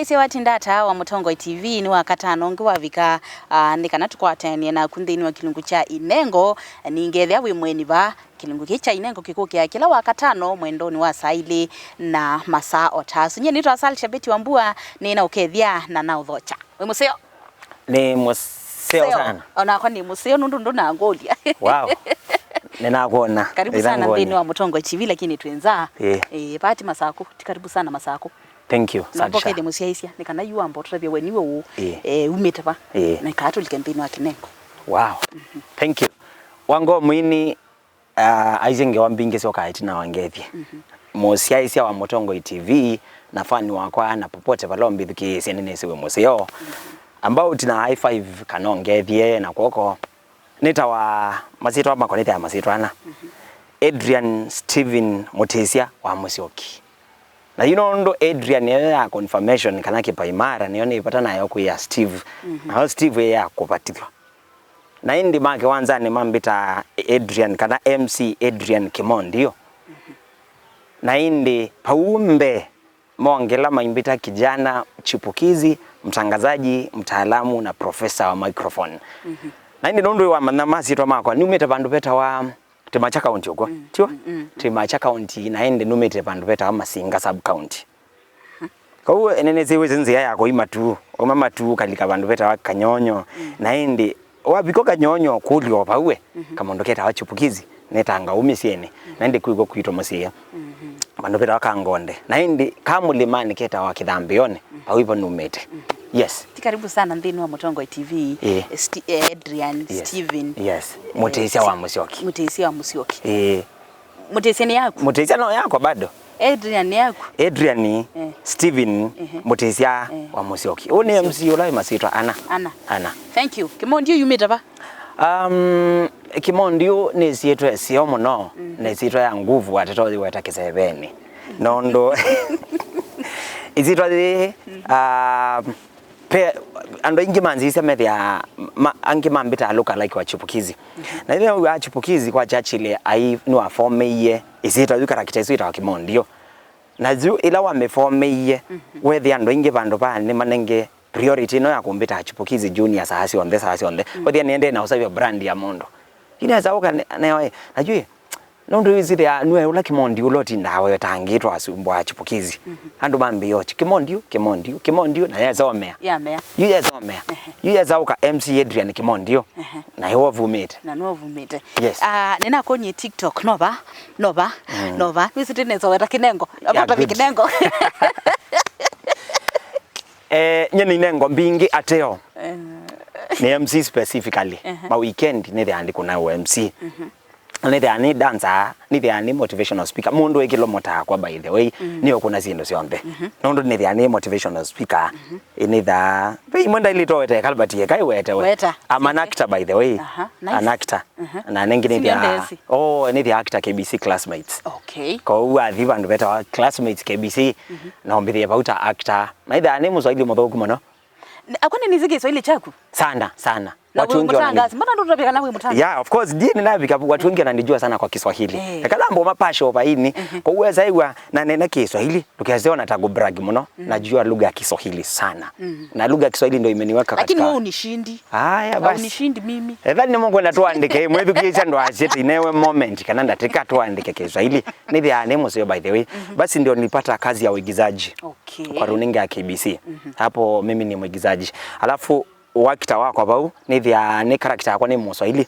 ese watindata wa Mutongo TV ni wakatano ngiwavika nikana tukwatania na kunthini wa kilungu cha Inengo ningethia wi mweni ba kilungu kicha Inengo kikukia kila wakatano mwendoni wa saili na masaa otasu nye nitwa Salisha Beti Wambua nina ukethia na nauthocha we museo ni museo sana ona kwa ni museo nundu na ngolia wow ninakuona karibu sana ndini wa Mutongo TV lakini twenza pati masako karibu sana masako. Thank you Salisha napoke demusiaisia nikana yuwa mbo turavya weniwe u umete ba na kato likembini wa Kinengo. Wow thank you wango mwini aizenge wambinge sio kaiti na wangethie musiaisia wa Mutongo TV na fani wakwa na popote palombi thuki nene siwe museo ambao tina high five kanongethie na kwoko nita wa masitwa makoneta ya masitwana Adrian Steven Mutesia wa Musioki na ndo Adrian ya confirmation kana kipa imara niyo ipata nayo ku ya Steve na Steve ya kupatithwa na indi make wanza ni mambita Adrian kana MC Adrian Kimondio na indi paumbe mongela maimbita kijana chipukizi mtangazaji mtaalamu na profesa wa microphone na indi ndo wa manamasi to makwa numete bandu beta wa Timacha County uko tiwa Timacha County na ende numete bandu beta wa Masinga sub county kwa hiyo eneneze zenze yako imatu omama tu kalika bandu beta wa Kanyonyo na ende wabiko Kanyonyo kulio pawe kama ndoketa wachupukizi netanga umisiene na ende kuigo kuitwa musia bandu beta wa Kangonde na ende kamulimani keta wa Kidhambione pawipo numete yes karibu sana ndini wa Mutongo TV Adrian Steven Mutesia wa Musioki Mutesia wa Musioki Mutesia ni yako Mutesia no yako bado Adrian ni yako Adrian Steven Mutesia wa Musioki one MC ulai masitwa ana thank you Kimondio yumeta ba Kimondio ni sietwa sio muno ni sietwa ya nguvu atatozi watakisebeni nondo izitwa ando ingi manzi methia angi mambita loka like wa chipukizi na ile wa chipukizi kwa chachile ai no afomeye isita yu character isita wa Kimondio na ju ila wa mefomeye wethi ando ingi bandu ba ni manenge priority no ya kumbita chipukizi junior sahasi on the wethi niende na usavyo brand ya Mondo inaweza oka na najua nondo izide ya nwe ula Kimondio loti ndawe tangitwa asumbwa chipukizi andu bambi yochi Kimondio na yazomea yazauka MC Adrian Kimondio na hiyo vumete yes nina konye TikTok nova wisiteneza weta Kinengo apata Kinengo nyeni Inengo mbingi ateo ni MC specifically ma weekend ni the kuna MC ni dancer ni motivational speaker mundu ekilo mota kwa by the way niyo kuna zindo siombe nondo ni motivational speaker ni the mwenda ilito wete kalbati ye kai wete I'm an actor by the way an actor na nengine ni the actor KBC classmates okay kwa uwa the bandu beta wa classmates KBC na ombithie about actor na ida ni muswahili muthoku muno akone nizige Kiswahili chaku sana watu wengi wananijua mbona ndo tunapika nawe mtanga yeah of course dini nabika watu wengi wananijua sana kwa Kiswahili kalambo mapasho baini kwa uweza iwa na nena Kiswahili tukiazeona natago brag muno najua lugha ya Kiswahili sana na lugha ya Kiswahili ndio imeniweka katika lakini wewe unishindi haya basi unishindi mimi dhani Mungu anatuandike mwetu kicha ndo aseti newe moment kana ndateka tuandike Kiswahili ni the name sio by the way basi ndio nilipata kazi ya uigizaji kwa runinga ya KBC hapo mimi ni mwigizaji alafu wakita wako abau ni character yako ni Mswahili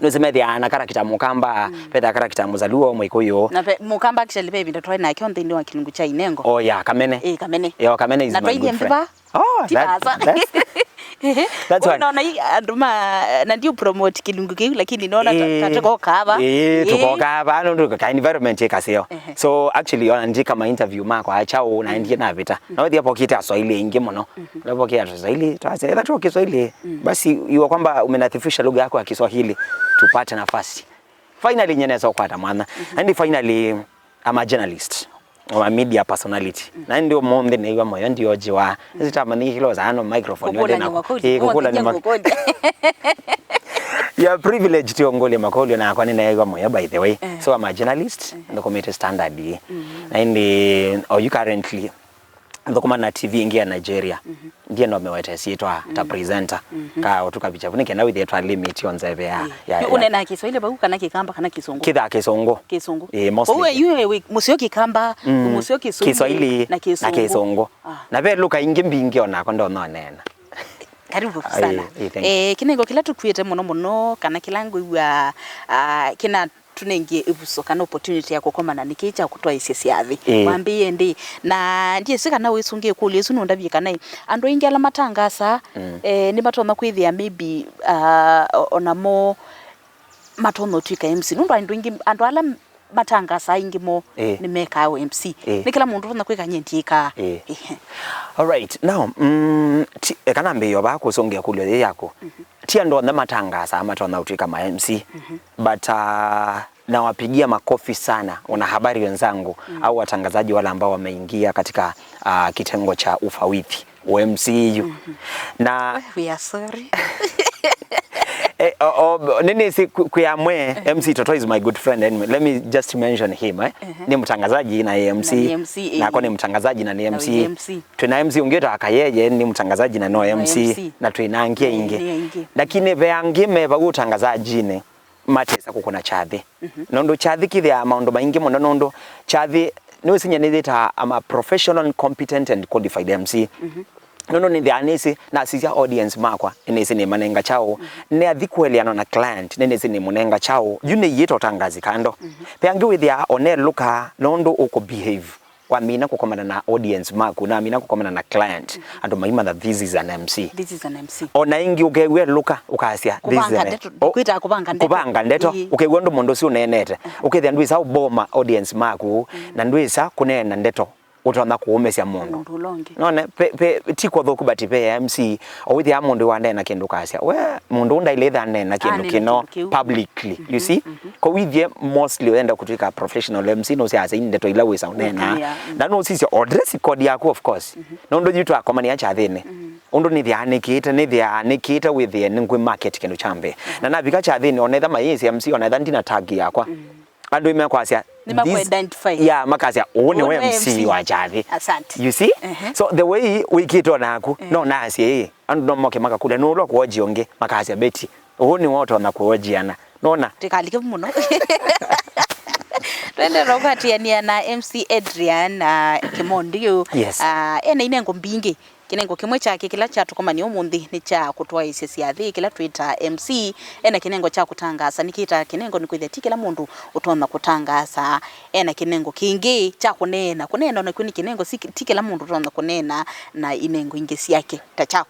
nizime na character Mukamba peta character Muzaluo Mwikuyu na Mukamba actually baby ndo try na kionde ndio wa kilungu cha Inengo oh yeah Kamene Kamene is my good friend oh that's why naona anduma na ndio promote kilungu kiu lakini naona tatoko kaba tuko kaba ndo ka environment yekasio so actually andika ma interview mako achao na ndiye na vita na wewe hapo kita Swahili ingi muno hapo kia Swahili tuanze tu Kiswahili basi iwa kwamba umenathifisha lugha yako ya Kiswahili tupate nafasi finally nyeneza kwata mwana and finally I'm a journalist or a media personality na ndio mombe na iwa moyo ndio jiwa zitamani hilo za ano microphone yote na kukula ni ya privilege to ngole makolio na kwa nina iwa moyo by the way so I'm a journalist and community standard and you currently thukuma na TV ingi ya Nigeria ndiye ndo mewete siitwa ta presenter ka otuka bicha bunike na with etwa limit yonze be ya unena Kiswahili ba kana Kikamba kana Kisungu kitha Kisungu mostly wewe yue musio Kikamba musio Kiswahili na Kisungu na be luka ingi mbingi ona ko ndo nonena karibu sana kinengo kila tukwete muno kana kilango iwa kina tunengie ibuso kana opportunity ya kukomana nikicha kutoa isesi yathi mwambie ndi na ndiye sika na wisungie kuli yesu ndabye kana ando ingela matangasa ni matona kwithia maybe onamo matono twika MC ndo ando ala matangasa ingimo ni meka MC ni kila mundu na kwika nyentika all right now kana mbeyo ba kusongia kuli yako tia ndo na matangasa amatona utwika ma MC but nawapigia makofi sana wanahabari wenzangu au watangazaji wale ambao wameingia katika kitengo cha ufawidhi MCU na we are sorry nini si kuyamwe MC Toto is my good friend anyway. Let me just mention him ni mtangazaji na MC na kwa ni mtangazaji na ni MC tuna MC ungeta akayeye ni mtangazaji na no MC na tuinangie inge lakini beangime ba utangazaji ne matesa kukona chathi nondo chathi kithia maundu maingi muno nondo chathi niwe sinyanithita I'm a professional competent and qualified MC nono ni thianisi na sisia audience makwa inisi ni manenga chao ne athikweliano na client nene ni munenga chao yune yito tangazi kando peangi withia one luka nondo uko behave kwa mina kukomana na audience maku na mina kukomana na client ando maima that this is an MC ona ingi ukewe luka ukasia this is kwita kubanga ndeto ukewe ndo mondo si unenete ukethia ndwisa uboma audience maku na ndwisa kunena ndeto utona kuumesia mundu none pe tiko thoku bati pe MC owithi ya mundu wanena kindu kasia we mundu ndaile nena kindu kino publicly you see ko withie mostly wenda kutika professional MC no sia ndeto ila wisa unena na no sisi address code yako of course no ndo jitu akomani acha thine undo ni thianikite withie ngwe market kindu chambe na nabika cha thine onetha maisi MC onetha ndina tag yakwa andu imekwasia identify makasia one MC wa chathi asante you see so the way we kito naku no nasi andu no moke makakule no ro kuoji onge makasia beti oni woto na kuojiana nona tikalike muno twende rogatiania na MC Adrian na Kimondi ena inengo mbingi kinengo kimwe chake kila cha tukomani umundi ni cha kutoa isesi yathi kila twita MC ena kinengo cha kutangaza nikita kinengo ni kwithia kila mundu utona kutangaza ena kinengo kingi cha kunena na kwini kinengo si kila mundu utona kunena na inengo ingesi yake ta cha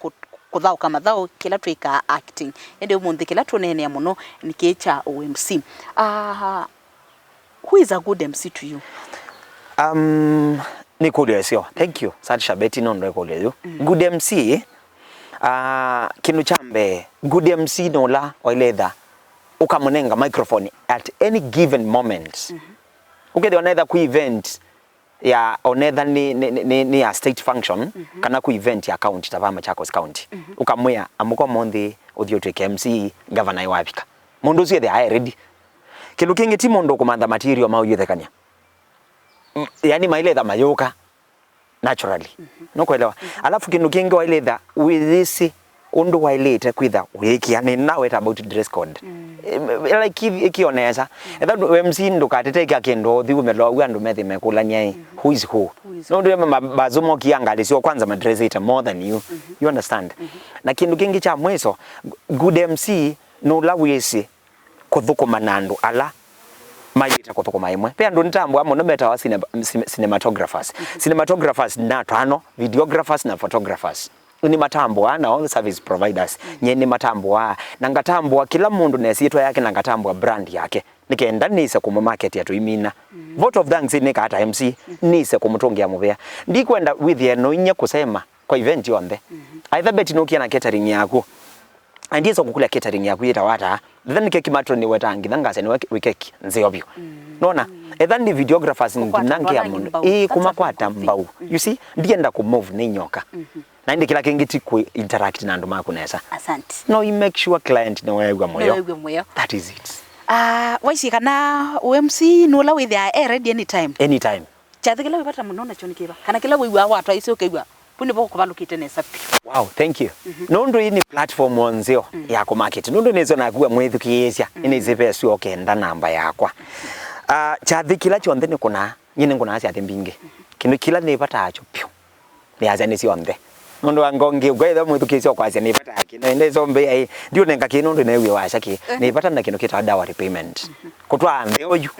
kuthao kama thao kila twika acting ende umundi kila tunene ya muno nikicha OMC who is a good MC to you? Nikulia sio. Thank you. Sadi Shabeti nondo kulia yo. Good MC kinu chambe good MC nola oiletha ukamunenga microphone at any given moment. Ukethia onetha ku event ya onetha ni a state function kana ku event ya county ta Machakos County. Ukamwea amuko mondi uthio MC governor iwapika. Mundu cio the high ready. Kindu kingi ti mundu kumantha material mau yuthekania yani mailetha mayuka naturally no kuelewa alafu kindu kingi wailetha with this undu wailete kwitha wiki ani now it about dress code like ikionesa that MC ndukatete kindu thiumelo wandu methi mekulanya who is who no ndo mabazumo kiangali sio kwanza madress it more than you understand na kindu kingi cha mweso good MC no lawisi kuthukuma nandu ala maita kuthukuma imwe pe andu ntambo amo no beta wa cinematographers na tano videographers na photographers ni matambo ana all service providers nyeni matambo na ngatambo kila mundu nesitwa yake na ngatambo brand yake nikenda nise ku market ya tuimina vote of thanks ni kata MC nise kumutongia muvea ndikwenda with ye no inye kusema kwa event yonde either beti no kia na catering yako andizo kukula catering yaku yeta wata then keki matroni wetangi thangase ni wekeki nzeyobyo nona then the videographers nangi ya mundu kumakwata mbau you see ndienda ku move ni nyoka na ndi kila kingiti ku interact na ndu makunesa asante no you make sure client no wewe moyo that is it waisi kana OMC no la with their ready anytime Chathe kila wipata munona choni kiba. Kana kila wiwa watu aisi ukigwa. Puni boko kubalukite nesa. Wow, thank you. Nundu ini platform onzio ya ku market. Nundu nezo nakuwa mwethu kiesya. Ini zipe su okenda namba yakwa. Chathe kila chonde ni kuna nyine nguna asi atembinge. Kinu kila nipata acho pyo. Ni azani si onde. Nundu angongi ugwetha mwethu kiesya kwa asi nipata aki. Nende zombe ai ndio nenga kinu ndu newe washa ki. Nipata na kinu kita dawa repayment. Kutwa ande oyu.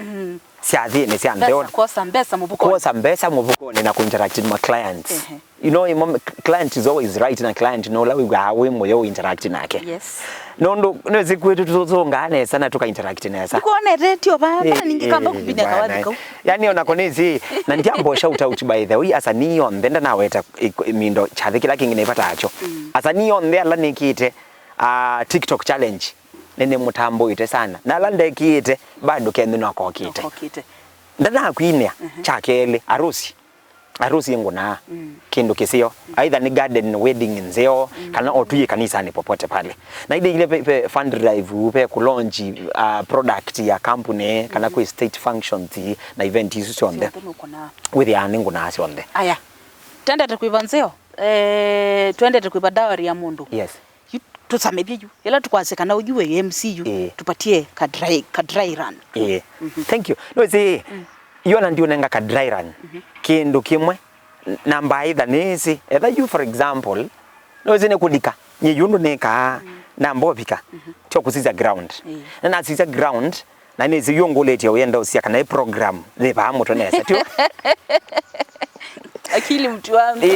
Siathi ni siande oyu. Kosa mbesa mubuko. Kosa mbesa mubuko ni na kuinteract with my clients. You know, client is always right na client no la we moyo interact nake. Yes. Nondo nezi kwetu tuzongane sana tuka interact nesa. Kuone radio baba ningikamba kupinda kawadiko. Yani onakonezi na ndiambo shout out by the way asa niyo ndenda naweta mindo Chathe kila kingine ipata acho. Asa niyo ndela nikite TikTok challenge. Nene mutambo ite sana. Na lande kiite bado kendo nako kite. Ndana kuinia chakele arusi yangu na kindu kisio either ni garden wedding nzeo kana otuye kanisa ni popote pale na ile fund drive upe ku launch product ya company kana ku state functions na event hizo sonde with ya ningu na sonde aya twende tukuiva nzeo twende tukuiva dawari ya mundu. Yes. Tusamebye yu ila tukwazekana ujue MCU tupatie ka dry run. Thank you. No see yona ndio nenga ka dry run. Kindu kimwe namba either nisi either you for example no zine kudika nye yundu neka namba obika tyo kusiza ground na siza ground na nisi yongoleti yenda usia kana program le ba moto nesa tyo akili mtu wangu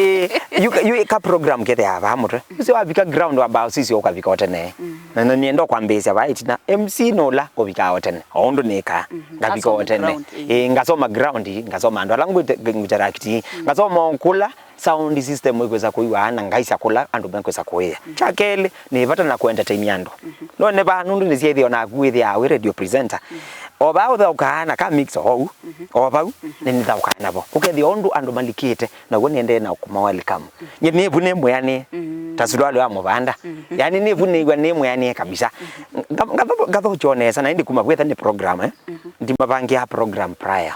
you ka program kete aba moto usi wabika ground waba sisi okabika otene na niendo kwambeza right na MC nola obika otene ondo neka ngabika otene ngasoma ground ngasoma ndo langu interact ngasoma onkula sound system ikweza kuiwa na ngaisa kula andu bankweza kuya chakele ni vata na ku entertain yando no ne ba nundu nisiethio na kuithia a radio presenter oba utha ukana ka mix oba ni tha ukana bo ukethi ondu andu malikite na woniende na kuma welcome ni vune mwani tasudwalo amubanda yani ni vune igwa ni mwani kabisa ngatho chonesa na indi kuma kwetha ni program ndi mabangia program prior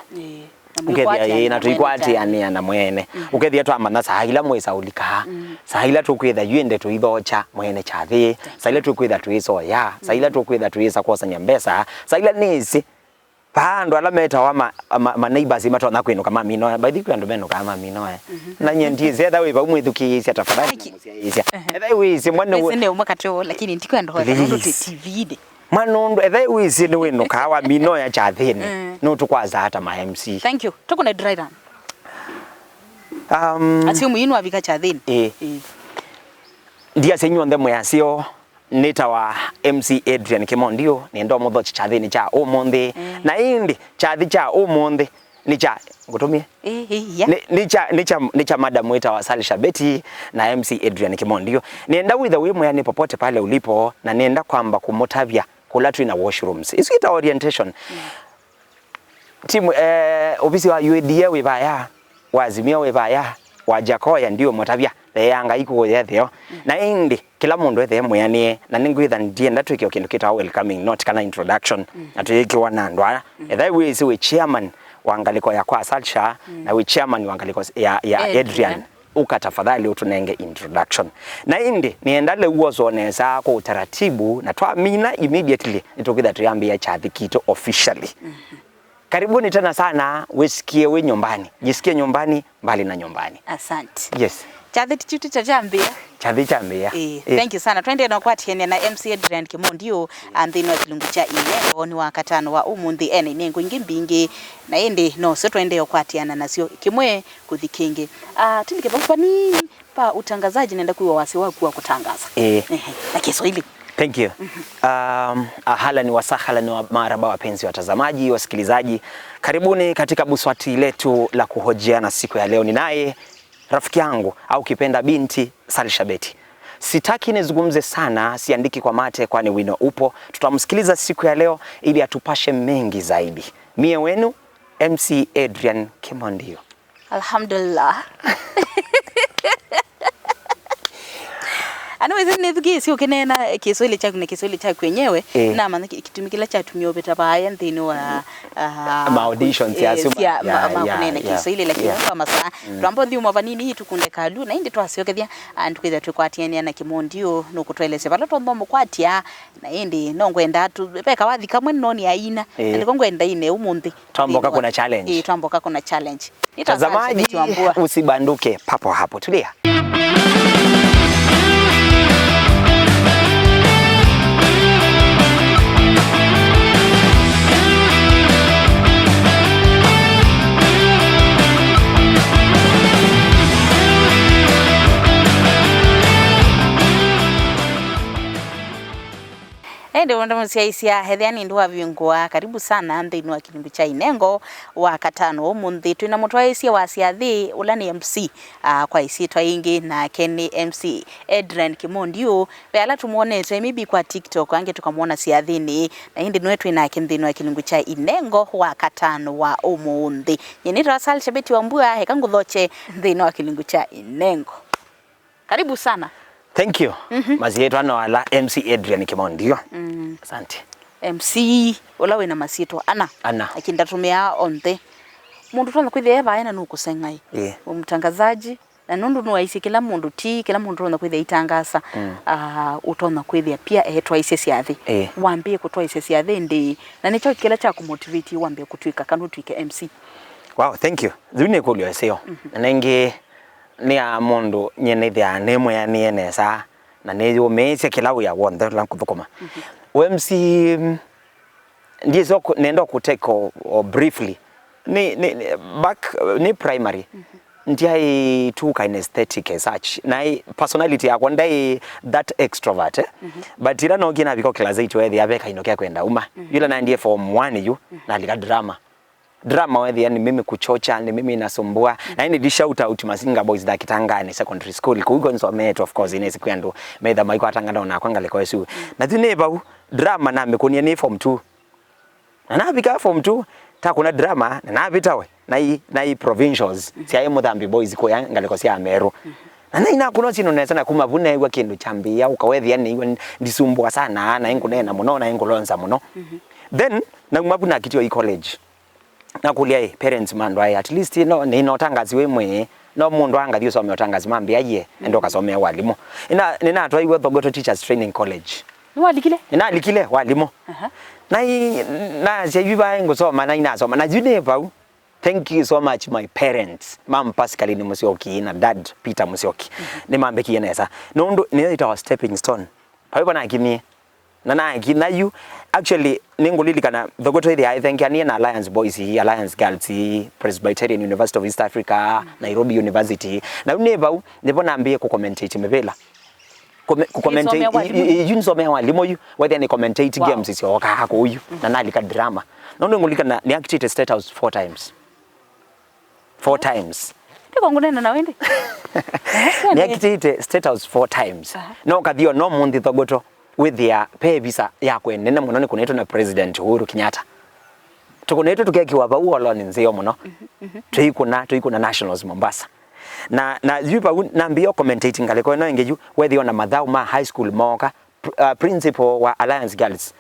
ukethia na tuikwati ania na mwene ukethia twamana sahila mwesa ulika sahila tukwitha yuende tuithocha mwene Chathe sahila tukwitha tuisoya sahila tukwitha tuisa kosanya mbesa sahila nisi pando ala meta wa ma neighbors matona kwinuka mamino by the way ando meno kama mamino na nyendi zeda we ba umwithukisia tafadhali musiaisia etha wisi mwana we sene umakato lakini ndikwenda hoza ndo TV de manondo etha wisi ni winu kawa mino ya Chathe no tukwaza hata ma MC. Thank you tukuna dry run ati umuyinu abika Chathe ndia senyu ndemo yasio nita wa MC Adrian Kimondio niendo mutho Chathe ni cha umundi na indi Chathe cha umundi ni cha ngutumie ni cha madam weta wa Salisha Betty na MC Adrian Kimondio nienda with the way mwani popote pale ulipo na nienda kwamba kumutavya kulatu na washrooms isita orientation timu ofisi wa UADA webaya wazimia webaya wajakoya ndio mutavya yanga iko yethio na indi kila mundu ethe mwani na ningwitha ndienda twikio kindu kita welcoming not kana introduction atwiki wanandwa etha wisi we chairman wangaliko ya kwa Salisha na we chairman wangaliko ya Adrian ukatafadhali utunenge introduction na indi niendale uozo neza kwa utaratibu na twamina immediately nitokitha tuyambia Chathe kito officially. Karibuni tena sana wisikie we nyumbani jisikie nyumbani mbali na nyumbani. Asante. Yes. Chathe tichuti chambia chambia thank you sana twende na kwatiene na MC Adrian Kimondio anthini wa kilungu cha Inengo ni wakatano wa umundi ene Inengo ingi mbingi na ende no so twende yokwatiana nasio kimwe kuthikingi tilike pa nini pa utangazaji nenda kuwa wasi wako kutangaza na Kiswahili. Thank you. Ahalani wa sahalani wa maraba wapenzi watazamaji wasikilizaji, karibuni katika buswati letu la kuhojiana siku ya leo. Ninaye rafiki yangu au kipenda binti Salisha Betty. Sitaki nizungumze sana, siandiki kwa mate kwani wino upo. Tutamsikiliza siku ya leo ili atupashe mengi zaidi. Mie wenu MC Adrian Kimondio. Alhamdulillah. anaweza nithuki sio kinena Kiswahili cha kuna Kiswahili cha kwenyewe na maana kitumikila cha tumio beta baya ndini wa ma auditions ya suma kunena Kiswahili lakini kama saa twambo ndi umavanini hii tukunde kalu na indi twasiokethia antukiza tukwatiania na kimondio no kutweleze bala tombo kwatia na indi no ngwenda tu beka wathi kamwe noni aina ndiko ngwenda ine umundi twamboka kuna challenge twamboka kuna challenge Tazamaji usibanduke papo hapo, tulia. Ende wanda musiaisia hedhiani nduwa viungua karibu sana ndinu wa kilimbu cha Inengo wa katano umundi tuina mutwaisia wa siathi ulani MC kwa isi twaingi na Kenny MC Adrian Kimondiu beala tumuonete mibi kwa TikTok ange tukamuona siathini na hindi nwetu ina kindinu wa kilimbu cha Inengo wa katano wa umundi yenitwa Sal Shabeti wa Mbua hekangu dhoche ndinu wa kilimbu cha Inengo karibu sana. Thank you. Mazi yetu ana wala MC Adrian Kimondio. Asante. MC ulawe na masito ana akindatumia onte mundu twana kwithia baena nukusengai umutangazaji na nundu nuwaisi kila mundu kila mundu twana kwithia itangasa utona kwithia pia etwa isesi athi wambie kutwa isesi athi ndi na nicho kila cha kumotivate wambie kutwika kanu twike MC. Wow, thank you. Zune kulyo eseo nange ni a mundu nyene thia nemwe ya niene sa na neyo mesia kilawu ya wonde la kuthukuma MC ndizo nendo kutake briefly ni back ni primary ndiye tu kind aesthetic as such na personality yako ndai that extrovert but ila no gina biko class 8 wethi abeka inokea kwenda uma yule na ndiye form 1 yu na alika drama wethi yani mimi kuchocha ni mimi nasumbua na ni shout out Masinga Boys da Kitangani secondary school kuigo nsomete of course inezi kwendo medha maiko atangana na kwangale kwa Yesu na tineba drama na mekonia ni form 2 na nabika form 2 ta kuna drama na nabitawe na hii provincials si ayi Muthambi Boys ko yangale kwa sia Meru na ina kuno chino nesa na kumavune wa kindu chambia ukawethi yani ndisumbua sana na ingunena muno na ingulonza muno then na kumavuna kitio college na kulia parents mandwa at least no ni notangazi wemwe no mundu anga dio some otangazi mambia ye endo kasomea walimu nina atwa iwe Thogoto Teachers Training College ina alikile walimu na jebiba ngosoma na inasoma na judeva. Thank you so much my parents mam Pascaline Musyoki na dad Peter Musyoki ni mambe kienesa nondo ni ita stepping stone paipo na kimi na you actually ningulili kana Thogoto ile I think ani na Alliance Boys Alliance Girls Presbyterian University of East Africa Nairobi University na uneba ndipo naambie ku commentate mebela ku commentate yunsomea walimu yu whether ni commentate games is yoka ko yu na nalika drama nondo ngulika na ni activate State House 4 times ndiko ngunena na wende ni activate State House 4 times no kathio no mundi Thogoto with their pay visa ya kwenene muno ni kuneto na President Uhuru Kenyatta tukuneto tukiakiwa ba uolo ni nzeo muno tuikuna nationals Mombasa na yupa na mbio commentating aleko no ngeju whether on Madhau ma high school moka principal wa Alliance Girls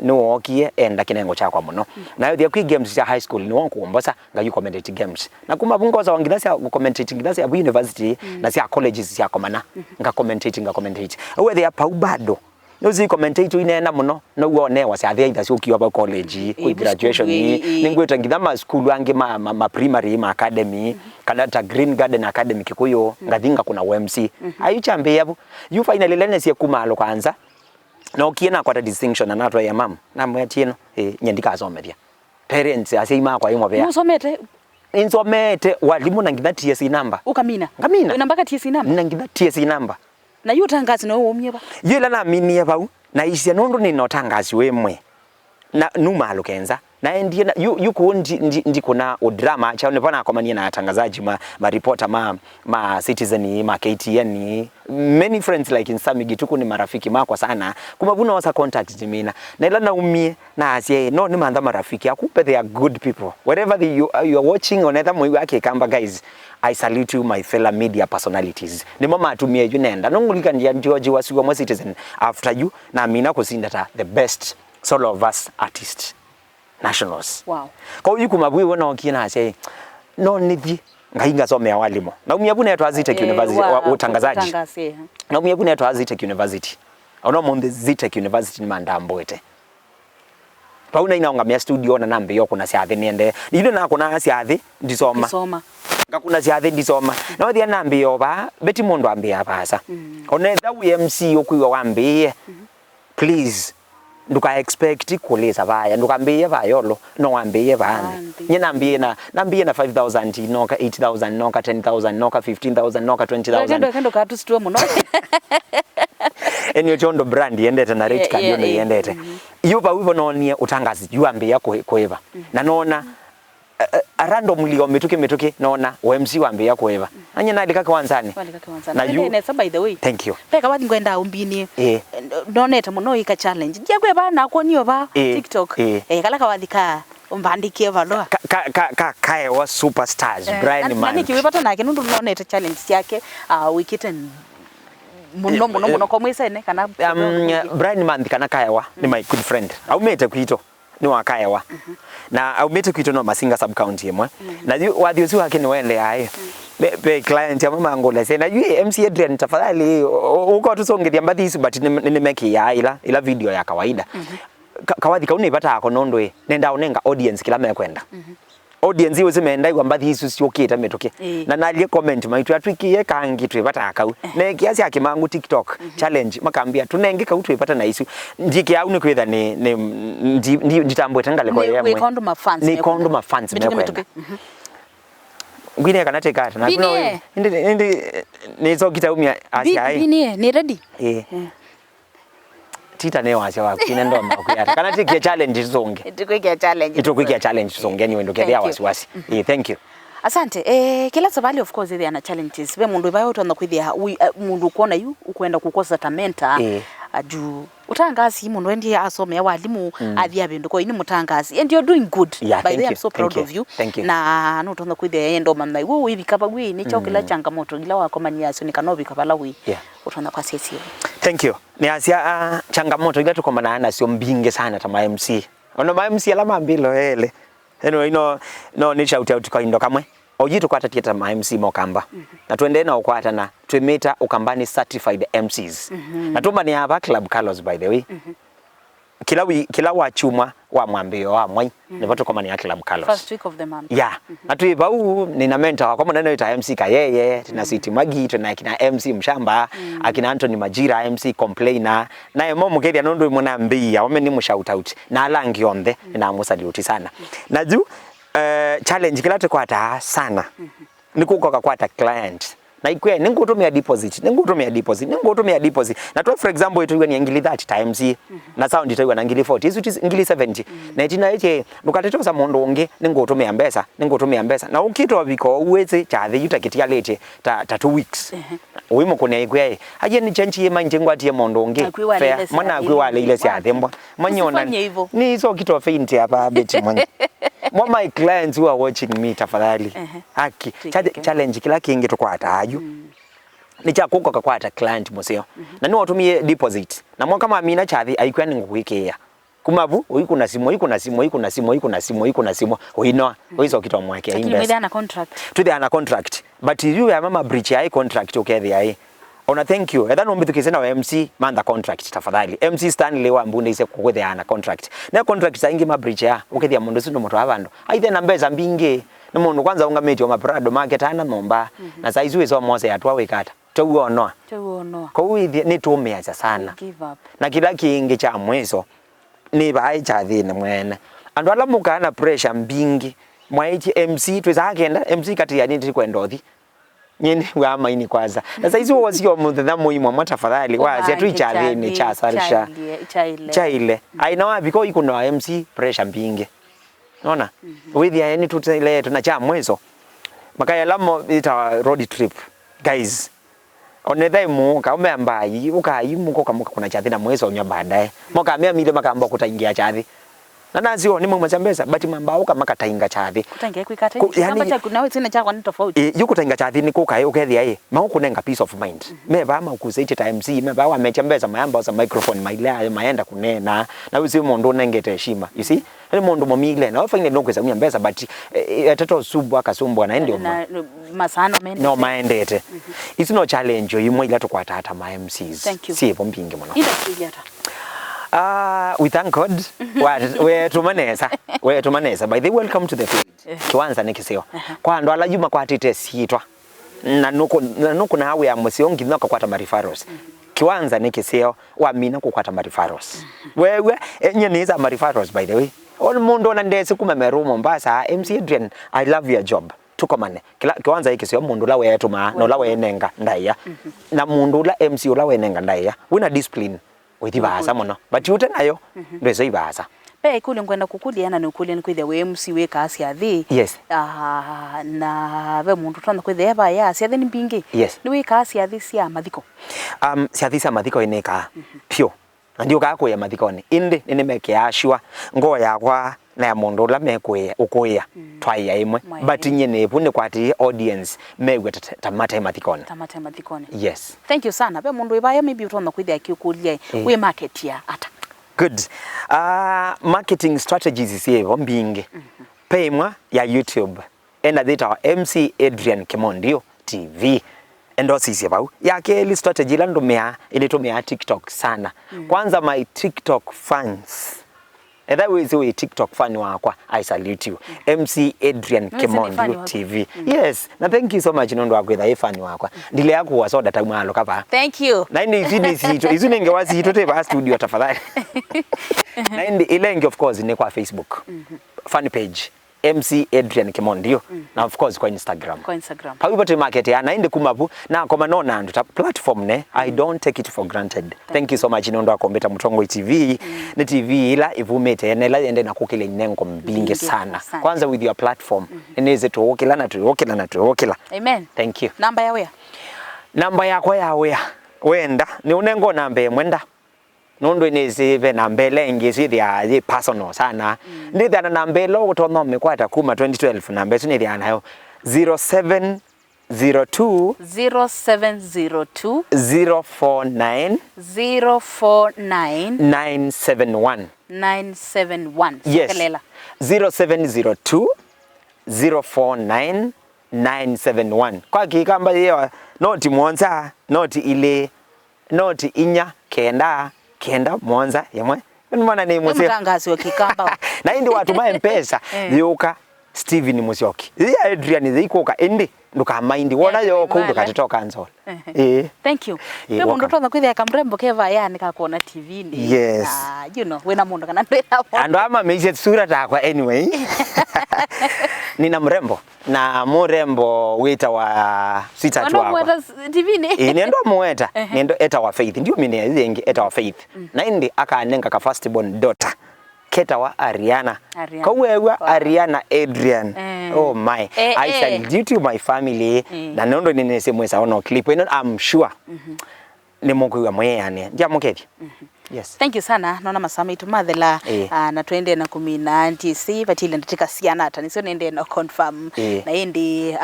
ni wokie enda kinengo cha kwa muno na yo the games ya high school ni wonku Mombasa ngayu commentating games na kuma bungoza wangina sia commentating ngina ya university na sia colleges ya komana nga commentate whether pa ubado nozi commentate inena muno no wone wasiathia ithasi ukiwa ba college ku graduation ni ngweta ngithama school ange ma primary ma academy kana ta Green Garden Academy Kikuyu ngathinga kuna UMC ayu chambe yabu you finally lene sie kumalo kwanza na ukiena kwa distinction na natwa ya mam na mwetieno nyendika asomethia parents asima kwa imwe bea insomete walimu na ngitha TSC number ukamina nambaka TSC number na ngitha TSC number na yu tangazi no umye ba yela na mini ya bau na isia nondo ni no tangazi wemwe na numa alukenza na ndiye yuko ndi kuna drama cha unapona akomania na watangazaji ma reporter ma Citizen ma KTN many friends like in Samigi tuko ni marafiki makwa sana kumabuna wasa contact jimina na ila naumie na asie no ni manda marafiki akupe they are good people wherever you are watching on either moyo wake kamba guys I salute you my fellow media personalities ni mama atumie you nenda nongulika ndia George wasiwa mwa Citizen after you na amina kusinda ta the best solo of us artist nationals. Wow. Kwa hiyo kumabui wona okina ase no nithi ngainga somea walimo. Na umiyabuna yetu Azitech University utangazaji. Na umiyabuna yetu Azitech University. Ona monde Azitech University ni mandamboete. Pauna inaongamia studio na nambe yo kuna siathe niende. Ile na kuna siathe ndisoma. Ndisoma. Ngakuna siathe ndisoma. Na wathi nambe yo ba beti mundu ambia pasa. Ona that MC okuwa wambie. Please nduka expect kuleza baya ndukambie bayolo no wambie bani nyinambie na 5000 noka 8000 noka 10000 noka 15000 noka 20000 kendo katu stwe muno enyo chondo brand yendete na rate kandi yono yendete yuba wivo nonie utangazi yuambia kweva na nona random lio metuke naona OMC wambia kweva anya nalika kwanzani na you by the way thank you peka wadi ngwenda umbini doneta muno ika challenge dia kweva na konio ba TikTok kala kawadika umbandikie valo kae wa superstars Brian man nani kiwepata na kinundu doneta challenge yake wikiten muno kwa mwisa ene kana Brian man kana kaewa ni my good friend au mete kwito ni wakaewa na au mete kwito no Masinga sub county yemwe na wathi usu wake ni wende aye be client ya mama ngole sena MC Adrian tafadhali uko tusongethia mbathi but ni meki ya ila video ya kawaida kawathi kaune bata ako nondwe nenda onenga audience kila mekwenda audience iwe zimeenda kwa mbathi hisu siokita metoke na nalie comment maitu atwikie kangi twebata akau ne kiasi akimangu TikTok challenge makambia tunengeka utwebata na isu njike au ni kwetha ni nditambwe tangale kwa yemwe ni kondo ma fans mekwenda ngine kana tekata na kuna ndi nizo kitaumia asia ai ni ready tita ne wacha wa kina ndo makuyata kana tikia challenge zonge itukuikia challenge zonge ni wendo kethia wasiwasi thank you asante kila sabali of course there are challenges we mundu bayo utanda kwithia mundu kuona yu ukwenda kukosa talenta aju utangazi mundu ndiye asome walimu athia bindu ko ini mutangazi and you're doing good by the I'm so proud of you na no utanda kwithia endo mamna wewe hivi kaba gwi ni chokila changamoto ila wako maniaso ni kanobi kabala wi utanda kwa sisi thank you ni asia changamoto ila tuko maana sio mbinge sana tama MC ona MC alama mbilo hele anyway no ni shout out kwa indo kamwe ojitu kwata tieta ma MC mokamba na tuende na ukwata na twemeta ukambani certified MCs na tumba ni hapa Club Carlos by the way kila wachuma wa mwambio wa mwai ni watu kama ni ya Club Carlos first week of the month na tuiba huu nina mentor kwa mwana ita MC Kayeye tuna City Magi tuna kina MC Mshamba akina Anthony Majira MC Complainer na yemo mukethia nondu mwana mbia wame ni shout out na alangi onde na musaluti sana na juu challenge kila tukwata sana nikuko kwata client na ikwe ningutumia deposit na to for example itu ni ngili 30 times na sound itu na ngili 40 isu ngili 70 na itina yake nukatetosa mondo onge ningutumia mbesa na ukitwa biko uweze chathi yutakitia late ta 2 weeks wimo kone ikwe aje ni change ye manje ngwatie mondo onge mwana akwale ile sia themba manyona ni iso kitwa faint hapa beti mwana my clients who are watching me tafadhali haki challenge kila kingi tukwata aju ni cha kuko kwata client museo na ni watumie deposit na mwa kama amina chathi aikwa ni ngukwikea kumavu uyikuna simu uino uizo kitwa mwake invest to the ana contract but you ya mama breach ya contract ukethia ai ona thank you etha no mbithukise na MC manda contract tafadhali MC Stanley wa mbunde ise kukwethia ana contract na contract saingi ma breach ya ukethia mundu sindu mutu abando aithe na mbeza mbinge na mundu kwanza ungameti wa Prado market ana nomba na saizu izo mose yatwa wekata tuonoa kwa hiyo ni tumeacha sana na kila kiingi cha mweso ni bai cha thina mwene andu ala mukana pressure mbingi mwaiti MC twizagenda MC kati ya nini kwendothi nyeni wa maini kwanza na saizi wosio mutha muimo matafadhali wazi atu ichathini cha sarisha chaile aina wapi ko ikuno MC pressure mbingi unaona withia yani tutile tunacha mwezo makaya lamo ita road trip guys onethe mu ka umemba yi ukai muko kamuka kuna chathi na mwezo nya baadaye moka mia mile makamba kutaingia chathi na nazio ni mwa chambeza but mamba uka makatainga chathi kutangia kwikata kamba cha kunawe sina cha kwa ni tofauti yuko tainga chathi ni kuka ukethia ye mahukunenga peace of mind meba ma ukuzete time MC meba wa mechambeza mayamba za microphone maila maenda kunena na uzi mundu nengete heshima you see ni mundu momile na ofanye nokweza unyambeza but atato subu akasumbwa na ndio masana mende no maendete it's no challenge yimwe ila tukwata hata ma MCs si bombinge mwana industry yata we thank God we tumaneza by the welcome to the field kiwanza nikisio kwa ndo alajuma kwa tete siitwa na nuko na hawe ya musiongi nako kwata marifaros kiwanza nikisio wa mina kukwata marifaros wewe enye niza marifaros by the way on mundo na ndese kumemero Mombasa MC Adrian I love your job tukomane kiwanza hiki sio mundu la wetu ma no la wenenga ndaya na mundu la MC la wenenga ndaya wina discipline withibasa muno but yute nayo ndwezo ibasa pe kule ngwenda kukulia na nukule nkwithia we MC we kasi athi yes na we mundu twana kwithia ba ya cia thini bingi yes ni we kasi athi cia mathiko cia thisa mathiko ineka pio ndio kako ya mathiko ni indi ni meke ashwa ngo yakwa na ya mundu la mekwe ukuya twaya imwe but nyene pune kwati audience megwe tamata mathikoni yes thank you sana be mundu ibaya maybe utona kwithia kikulia we market ya ata good marketing strategies isiyevo mbingi pemwa ya YouTube enda data MC Adrian Kimondio TV endo sisi bau yake ile strategy la ndomea ilitumia TikTok sana kwanza my TikTok fans that was a TikTok fan wakwa I salute you MC Adrian Kimondio TV yes na thank you so much nondo akwetha fan wakwa ndile yako wa soda tamalo kapa thank you na ndi video sito izunenge wasito te ba studio tafadhali na ndi ilenge of course ni kwa Facebook fan page MC Adrian Kimondio na of course kwa Instagram pawibote market ya na indi kumabu na koma nona ndo platform ne I don't take it for granted thank you so much nondo akombeta Mutongo TV ni TV ila ivumete ene la ende na kukile nengo mbinge sana kwanza with your platform eneze to okela na to okela amen thank you namba ya wea namba yako ya wea wenda ni unengo namba emwenda nondo inezi ve nambele ngezi dia personal sana ndithana nambelo utono mekwata kuma 2012 namba sini dia nayo 0702 049 971 yes 0702 049 971 kwa kikamba yewa noti mwonza noti ile noti inya kenda Mwanza yemwe mbona ni musio mtangazi wa kikamba na indi watu ma mpesa yuka Steven Musyoki ya Adrian zikuka indi nduka mind wona yoko nduka titoka nzola thank you pe mundu tona kwithia kamrembo keva yani kakuona TV ndi yes you know wena mundu kana ndwena ando ama meje sura takwa anyway nina mrembo na murembo wita wa sita tu hapo ndo TV ni nendo mueta nendo eta wa faith ndio mimi yengi eta wa faith na indi akanenga ka first born daughter keta wa Ariana kawewa Ariana Adrian oh my I salute to my family na nondo ninese mwesa ono clip and I'm sure ni mungu wa mwe yani jamuketi yes thank you sana naona masama itu mathela na twende na kumina NTC batile ndatika siana hata nisio nende na confirm na indi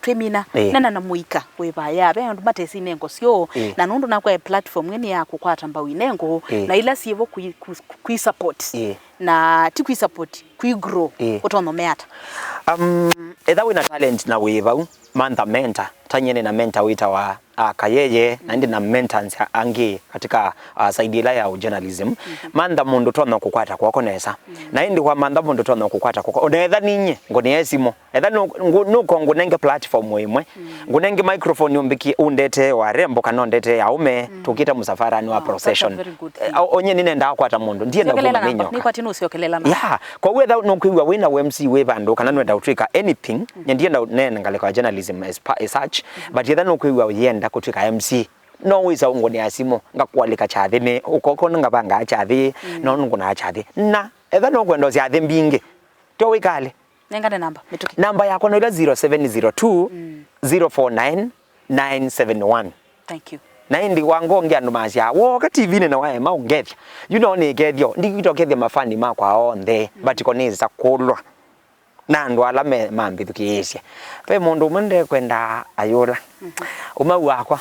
twemina nana na muika weba ya be ndo matesi nengo sio na nondo na kwa platform ngeni ya kukwata mbawi nengo na ila sivo ku support na ti ku support ku grow utono meata edha wina talent na weba mantha mentor tanyene na mentor wita wa kayeye na ndi na mentors angi katika side ya journalism manda mundu tona kukwata kwako nesa na ndi kwa manda mundu tona kukwata kwako onetha ninye ngoni esimo etha nuko ngunenge platform imwe ngunenge microphone umbiki undete wa rembo kanondete ya ume tukita musafara ni wa procession onye nine nda kwata mundu ndiye ndakuma ninyo ni kwati nusiokelela na yeah kwa wetha nokwiwa wina MC we bando kana nwenda utrika anything ndiye nda nene ngaleka journalism as such but yetha nokwiwa yenda kutrika MC no wiza ngoni asimo ngakwalika chathi ne ukoko ngabanga chathi no ngona chathi na etha no kwendo cia thi mbingi to wikale nengane namba mituki namba yako no 0702 049 971. thank you na indi wango ngia ndo macia woka TV ne na wae maungethia you know ni gethio ndi githokethia mafani makwa onthe but koneza kulwa na ndo ala me mambithukiisha pe mundu mende kwenda ayula uma wakwa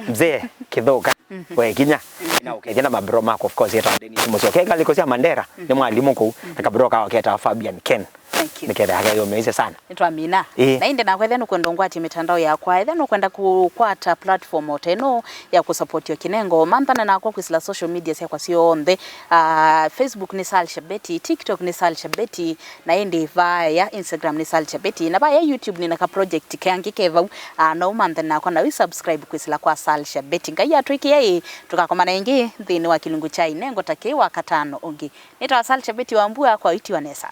mzee kithoka we kinya na ukethia na mabro mako of course yeta Dennis Musioke galiko cia Mandera ni mwalimu ku na kabro ka waketa Fabian Ken. Thank you. Nikenda hage yo meize sana. Nitwa Amina. Na inde na kwethe nukwenda ngwati mitandao yakwa ethe nukwenda kukwata platform oteno ya kusupport yo kinengo mampana na kwa kwisila social media cia kwa sio onthe Facebook ni Salisha Betty, TikTok ni Salisha Betty na inde via Instagram ni Salisha Betty na via YouTube ni naka project kangi keva na umanthe na kwa na we subscribe kwisila kwa Salisha Betty ngai atwiki yeye tukakomana ingi thini wa kilungu cha inengo take wa katano ongi nitwa Salisha Betty wambua kwa iti wanesa.